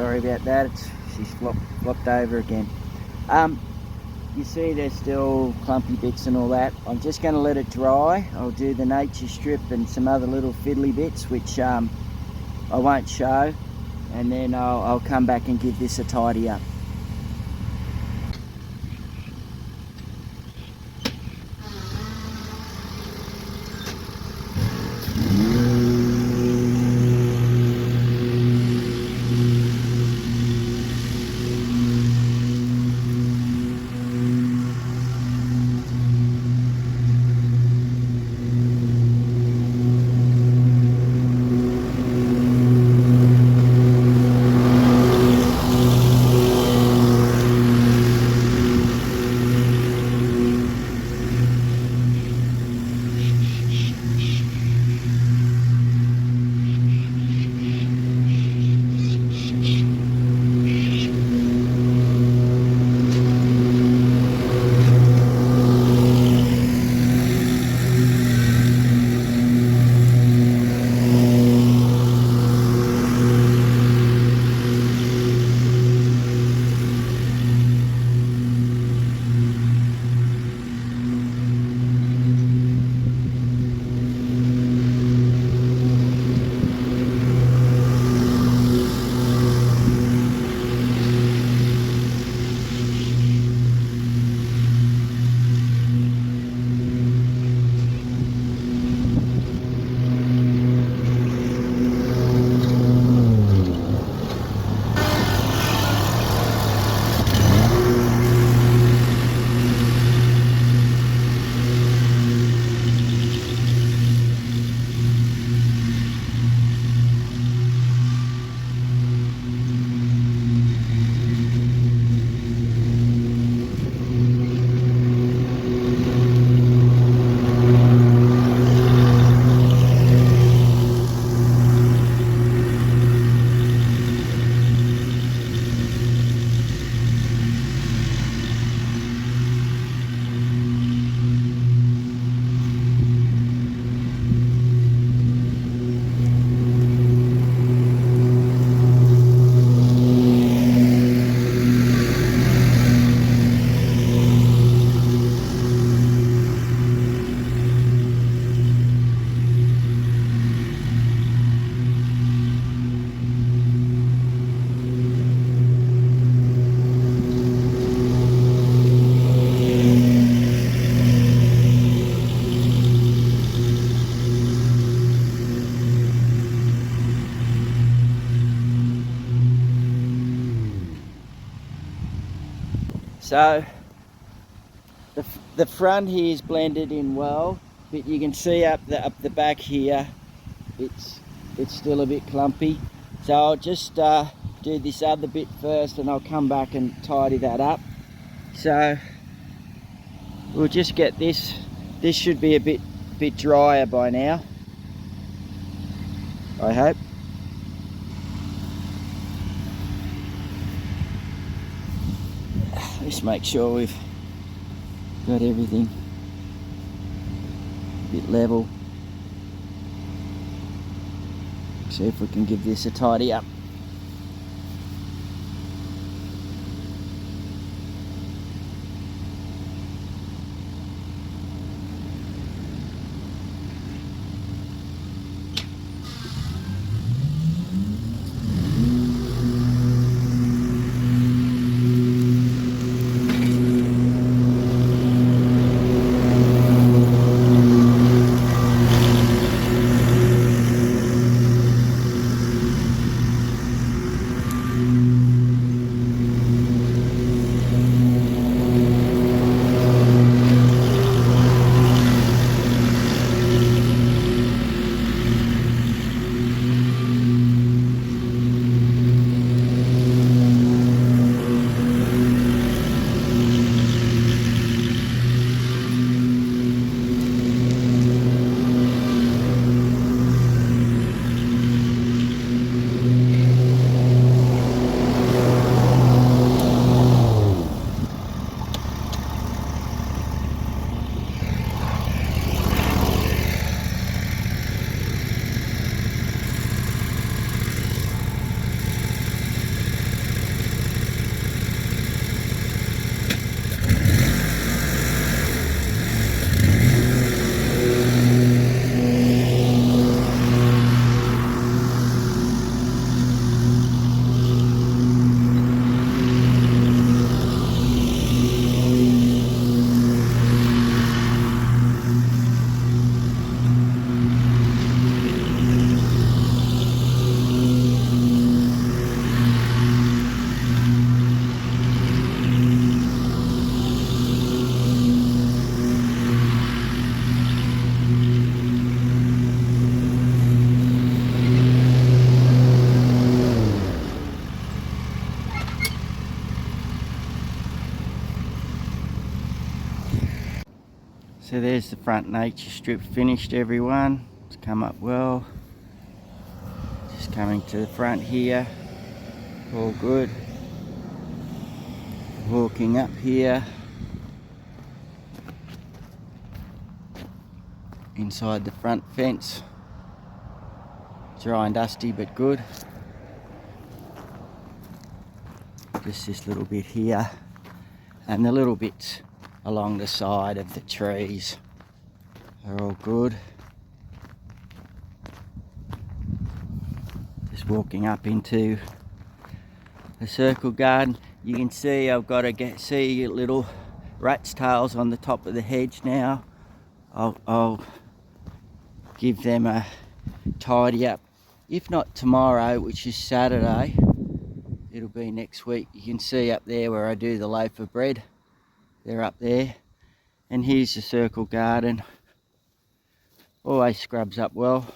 Sorry about that, she's flopped over again. You see there's still clumpy bits and all that. I'm just going to let it dry. I'll do the nature strip and some other little fiddly bits which I won't show, and then I'll come back and give this a tidy up. So the front here is blended in well, but you can see up the back here, it's still a bit clumpy. So I'll just do this other bit first, and I'll come back and tidy that up. So we'll just get this. This should be a bit drier by now, I hope. Just make sure we've got everything a bit level. See if we can give this a tidy up. So there's the front nature strip finished, everyone. It's come up well. Just coming to the front here. All good. Walking up here. Inside the front fence. Dry and dusty but good. Just this little bit here. And the little bits along the side of the trees are all good. Just walking up into the circle garden. You can see I've got to see little rat's tails on the top of the hedge now. I'll give them a tidy up. If not tomorrow, which is Saturday, it'll be next week. You can see up there where I do the loaf of bread. They're up there. And here's the circle garden. Always scrubs up well.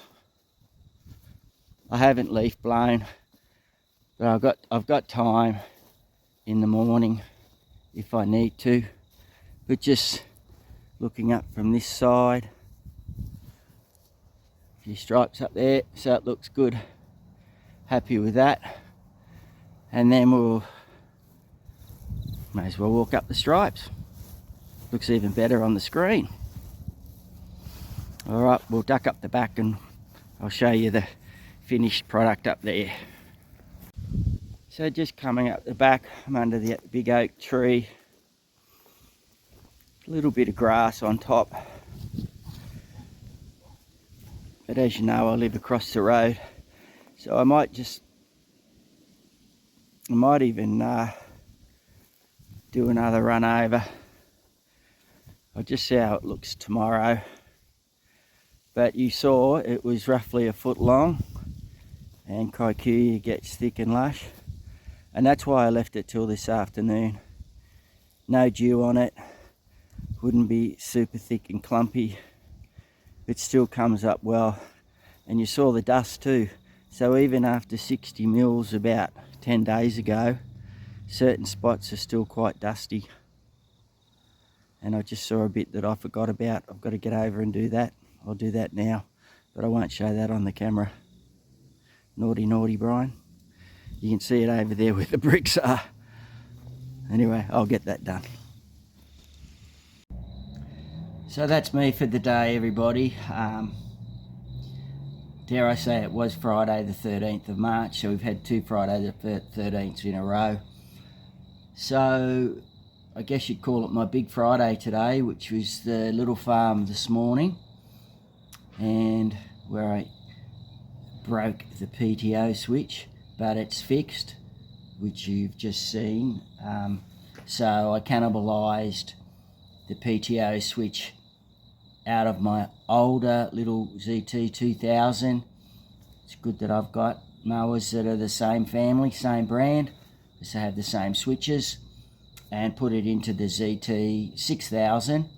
I haven't leaf blown, but I've got time in the morning if I need to. But just looking up from this side, a few stripes up there, so it looks good. Happy with that. And then may as well walk up the stripes. Looks even better on the screen. Alright, we'll duck up the back and I'll show you the finished product up there. So just coming up the back, I'm under the big oak tree. A little bit of grass on top. But as you know, I live across the road. So I might even do another run over. I'll just see how it looks tomorrow. But you saw it was roughly a foot long, and kikuyu gets thick and lush, and that's why I left it till this afternoon. No dew on it, wouldn't be super thick and clumpy. It still comes up well, and you saw the dust too. So even after 60 mils about 10 days ago, certain spots are still quite dusty. And I just saw a bit that I forgot about. I've got to get over and do that. I'll do that now, but I won't show that on the camera. Naughty, naughty Brian. You can see it over there where the bricks are. Anyway, I'll get that done. So that's me for the day, everybody. Dare I say it was Friday the 13th of March, so we've had two Friday the 13th in a row. So I guess you'd call it my big Friday today, which was the little farm this morning, and where I broke the PTO switch, but it's fixed, which you've just seen. So I cannibalized the PTO switch out of my older little ZT6000. It's good that I've got mowers that are the same family, same brand, because they have the same switches, and put it into the ZT6000.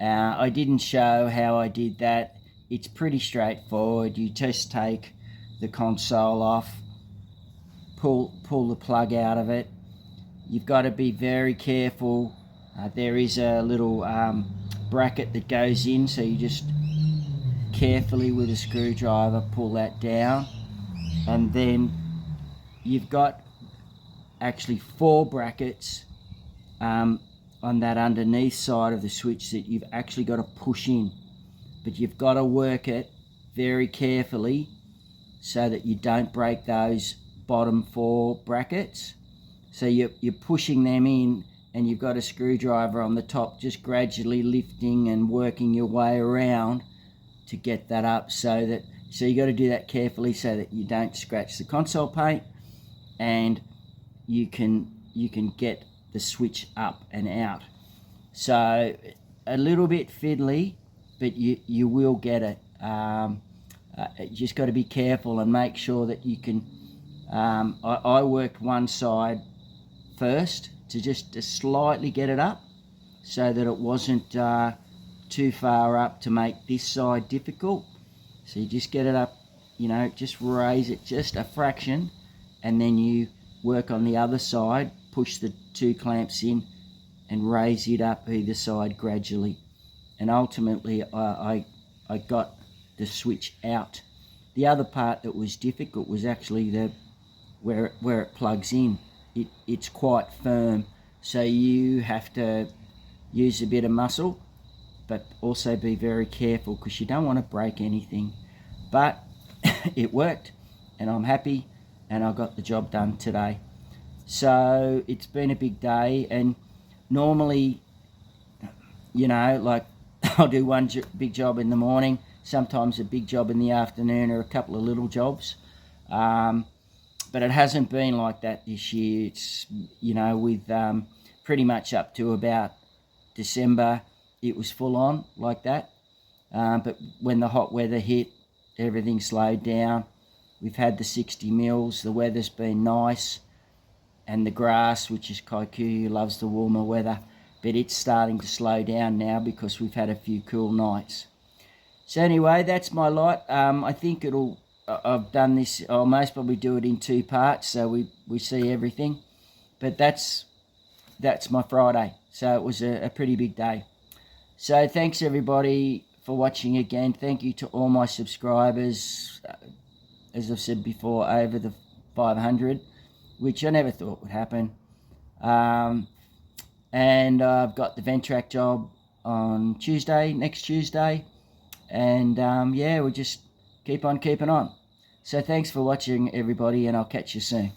I didn't show how I did that. It's pretty straightforward. You just take the console off, pull the plug out of it. You've got to be very careful. There is a little bracket that goes in, so you just carefully with a screwdriver pull that down, and then you've got actually 4 brackets on that underneath side of the switch that you've actually got to push in, but you've got to work it very carefully so that you don't break those bottom 4 brackets. So you're pushing them in, and you've got a screwdriver on the top, just gradually lifting and working your way around to get that up, so you got to do that carefully so that you don't scratch the console paint, and you can get the switch up and out. So a little bit fiddly, but you will get it. You just got to be careful and make sure that you can. I worked one side first to slightly get it up, so that it wasn't too far up to make this side difficult. So you just get it up, just raise it just a fraction, and then you work on the other side, push the 2 clamps in and raise it up either side gradually. and ultimately I got the switch out. The other part that was difficult was actually where it plugs in. It's quite firm, so you have to use a bit of muscle, but also be very careful because you don't want to break anything. But it worked, and I'm happy, and I got the job done today. So it's been a big day, and normally, you know, like I'll do one big job in the morning, sometimes a big job in the afternoon, or a couple of little jobs. But it hasn't been like that this year. It's, you know, with pretty much up to about December, it was full on like that. But when the hot weather hit, everything slowed down. We've had the 60 mils, the weather's been nice, and the grass, which is Kaiku, loves the warmer weather, but it's starting to slow down now because we've had a few cool nights. So anyway, that's my lot. I think I've done this, I'll most probably do it in 2 parts so we see everything. But that's my Friday. So it was a pretty big day. So thanks everybody for watching again. Thank you to all my subscribers. As I've said before, over the 500, which I never thought would happen. And I've got the Ventrac job on next Tuesday. And yeah, we'll just keep on keeping on. So thanks for watching everybody, and I'll catch you soon.